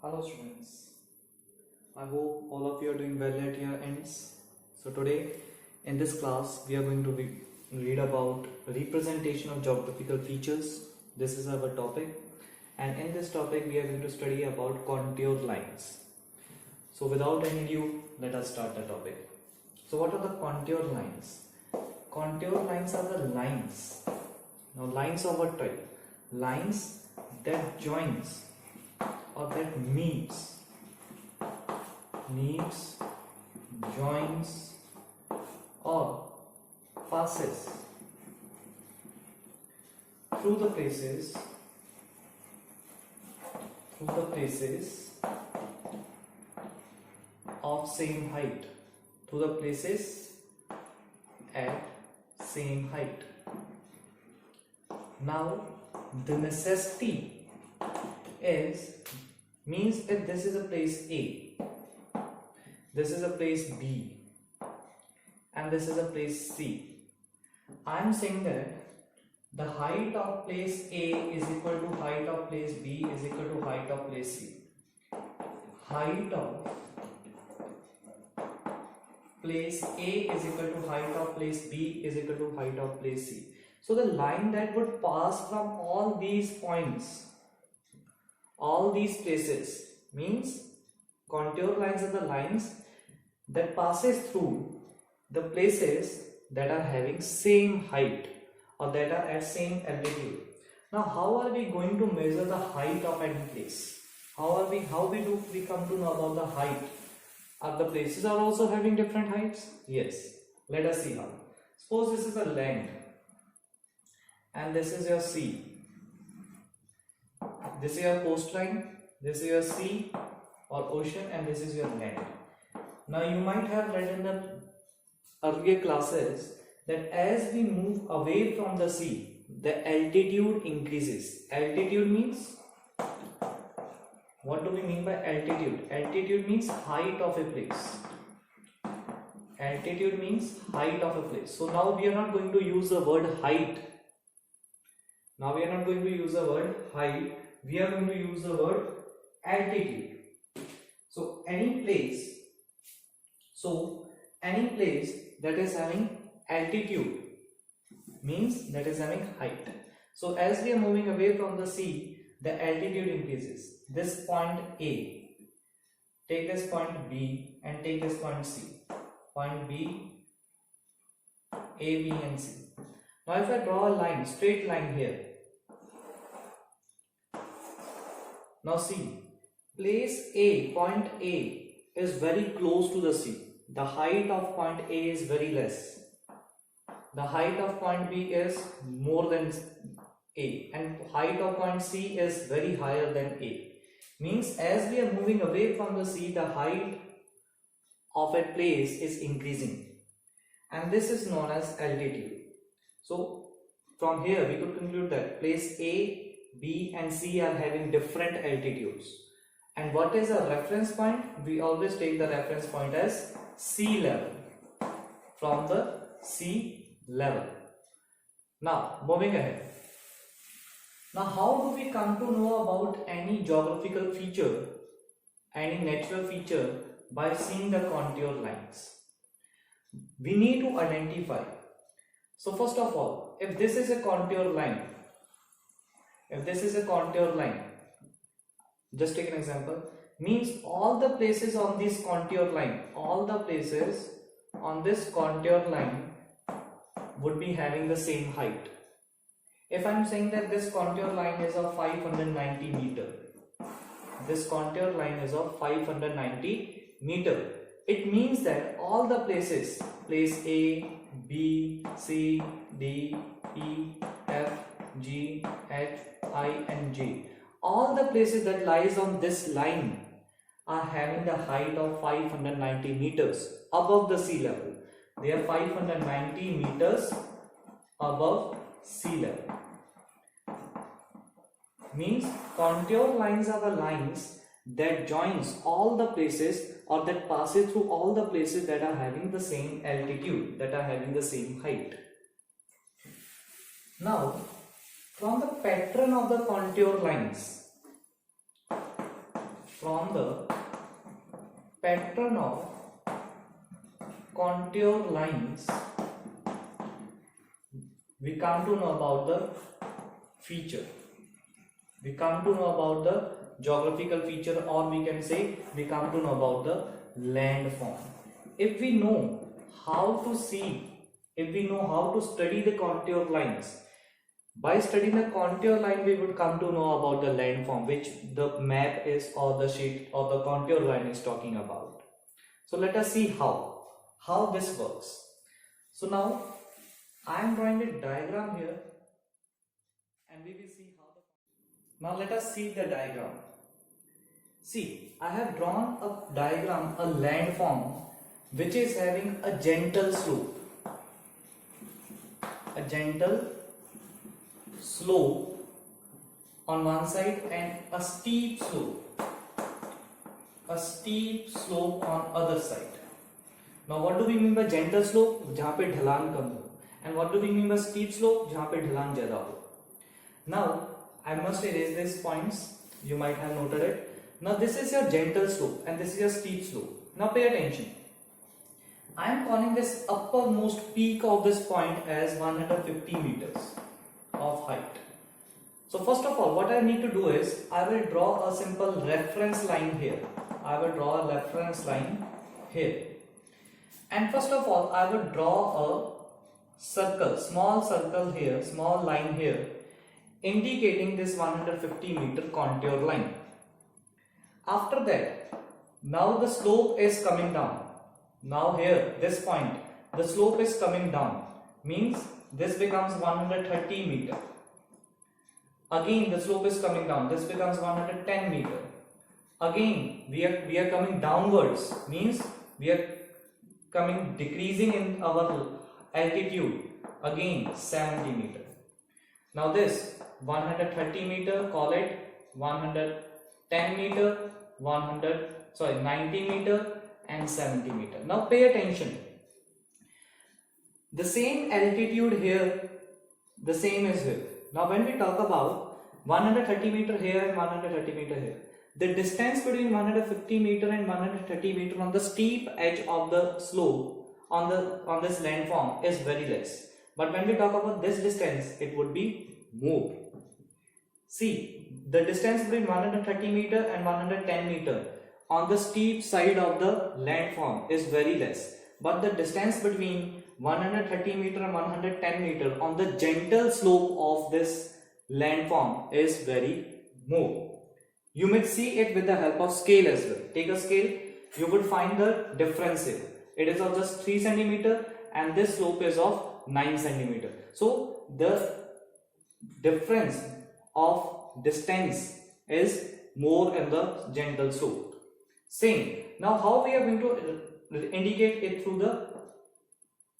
Hello students, I hope all of you are doing well at your ends. So today in this class we are going to read about representation of geographical features. This is our topic, and in this topic we are going to study about contour lines. So without any ado, let us start the topic. So what are the contour lines? Contour lines are the lines. Now lines of what type? Lines that joins or that meets, joins or passes through the places of same height, through the places at same height. Now the necessity means if this is a place A, this is a place B, and this is a place C. I am saying that the height of place A is equal to height of place B is equal to height of place C. Height of place A is equal to height of place B is equal to height of place C. So the line that would pass from all these points, all these places, means contour lines are the lines that passes through the places that are having same height or that are at same altitude. Now how are we going to measure the height of any place? How do we come to know about the height? Are the places are also having different heights? Yes. Let us see how. Suppose this is a land and this is your sea. This is your coastline, this is your sea or ocean, and this is your land. Now you might have read in the earlier classes that as we move away from the sea, the altitude increases. Altitude means, what do we mean by altitude? Altitude means height of a place. Altitude means height of a place. So now we are not going to use the word height. Now we are not going to use the word height. We are going to use the word altitude. So any place that is having altitude means that is having height. So as we are moving away from the sea, the altitude increases. This point A, take this point B and take this point C. Point B, A, B and C. Now if I draw a line, straight line here. Now see, place A, point A is very close to the sea. The height of point A is very less. The height of point B is more than A, and height of point C is very higher than A. Means as we are moving away from the sea, the height of a place is increasing, and this is known as altitude. So from here we could conclude that place A, B and C are having different altitudes. And what is a reference point? We always take the reference point as sea level, from the sea level. Now moving ahead. Now how do we come to know about any geographical feature, any natural feature, by seeing the contour lines? We need to identify. So first of all, if this is a contour line, just take an example, means all the places on this contour line, would be having the same height. If I am saying that this contour line is of 590 meter, it means that all the places, place A, B, C, D, E, F, G, H, I and J, all the places that lies on this line are having the height of 590 meters above the sea level. They are 590 meters above sea level. Means contour lines are the lines that joins all the places or that passes through all the places that are having the same altitude, that are having the same height. Now from the pattern of the contour lines, from the pattern of contour lines, we come to know about the feature. We come to know about the geographical feature, or we can say we come to know about the landform. If we know how to see, if we know how to study the contour lines, by studying the contour line we would come to know about the landform, which the map is, or the sheet or the contour line is talking about. So let us see how this works. So now I am drawing a diagram here, and we will see how the. Now let us see the diagram. See, I have drawn a diagram, a landform which is having a gentle slope, on one side, and a steep slope on other side. Now what do we mean by gentle slope? जहाँ पे ढलान कम हो. And what do we mean by steep slope? जहाँ पे ढलान ज़्यादा हो. Now I must erase these points. You might have noted it. Now this is your gentle slope and this is your steep slope. Now pay attention. I am calling this uppermost peak of this point as 150 meters of height. So first of all, what I need to do is I will draw a simple reference line here. I will draw a reference line here. And first of all, I will draw a circle, small circle here, small line here, indicating this 150 meter contour line. After that, now the slope is coming down. Now here, this point, the slope is coming down, means this becomes 130 meter. Again, the slope is coming down, this becomes 110 meter. Again, we are coming downwards, means we are coming decreasing in our altitude. Again, 70 meter. Now this 130 meter, call it 110 meter, 90 meter and 70 meter. Now pay attention. The same altitude here, the same is here. Now when we talk about 130 meter here and 130 meter here, the distance between 150 meter and 130 meter on the steep edge of the slope on this landform is very less. But when we talk about this distance, it would be more. See, the distance between 130 meter and 110 meter on the steep side of the landform is very less. But the distance between 130 meter and 110 meter on the gentle slope of this landform is very more. You may see it with the help of scale as well. Take a scale, you would find the difference here. It is of just 3 centimeter and this slope is of 9 centimeter. So the difference of distance is more in the gentle slope. Same. Now how we are going to indicate it through the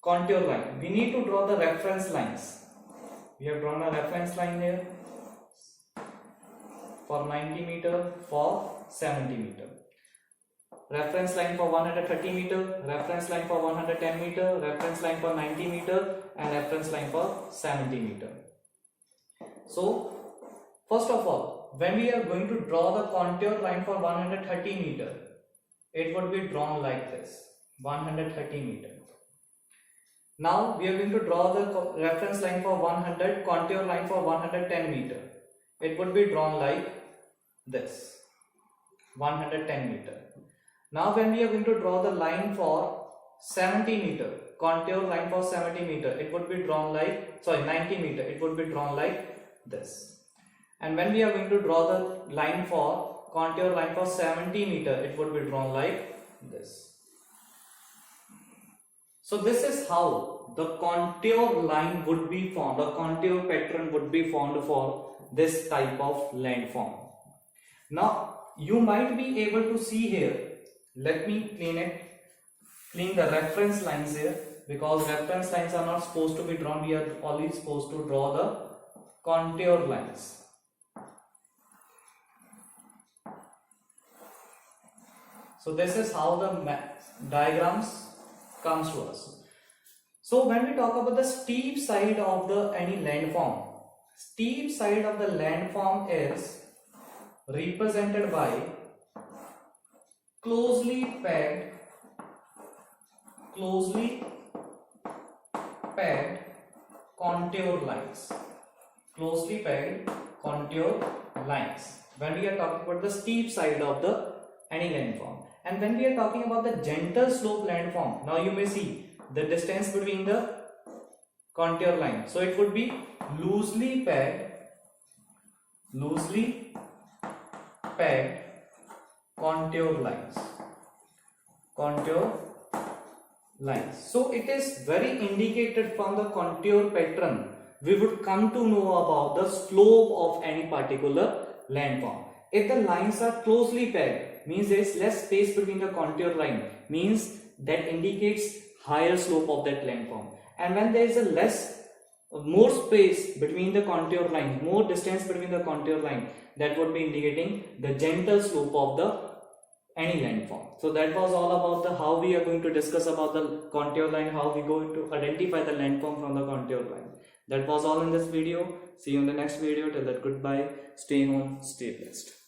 contour line? We need to draw the reference lines. We have drawn a reference line here for 90 meter, for 70 meter. Reference line for 130 meter, reference line for 110 meter, reference line for 90 meter and reference line for 70 meter. So first of all, when we are going to draw the contour line for 130 meter, it would be drawn like this, 130 meter. Now we are going to draw the reference line for 100, contour line for 110 meter. It would be drawn like this, 110 meter. Now when we are going to draw the line for 70 meter, contour line for 70 meter, it would be drawn like, 90 meter, it would be drawn like this. And when we are going to draw the line for contour line for 70 meter, it would be drawn like this. So this is how the contour line would be formed, the contour pattern would be formed for this type of landform. Now you might be able to see here, let me clean the reference lines here, because reference lines are not supposed to be drawn, we are only supposed to draw the contour lines. So this is how the diagrams comes to us. So when we talk about the steep side of any landform, steep side of the landform is represented by closely packed contour lines. Closely packed contour lines. When we are talking about the steep side of the any landform, and when we are talking about the gentle slope landform, now you may see the distance between the contour line. So it would be loosely packed contour lines. So it is very indicated from the contour pattern. We would come to know about the slope of any particular landform. If the lines are closely packed, means there is less space between the contour line, means that indicates higher slope of that landform. And when there is more space between the contour line, more distance between the contour line, that would be indicating the gentle slope of the any landform. So that was all about the how we are going to discuss about the contour line, how we going to identify the landform from the contour line. That was all in this video. See you in the next video. Till that, goodbye. Stay home, stay blessed.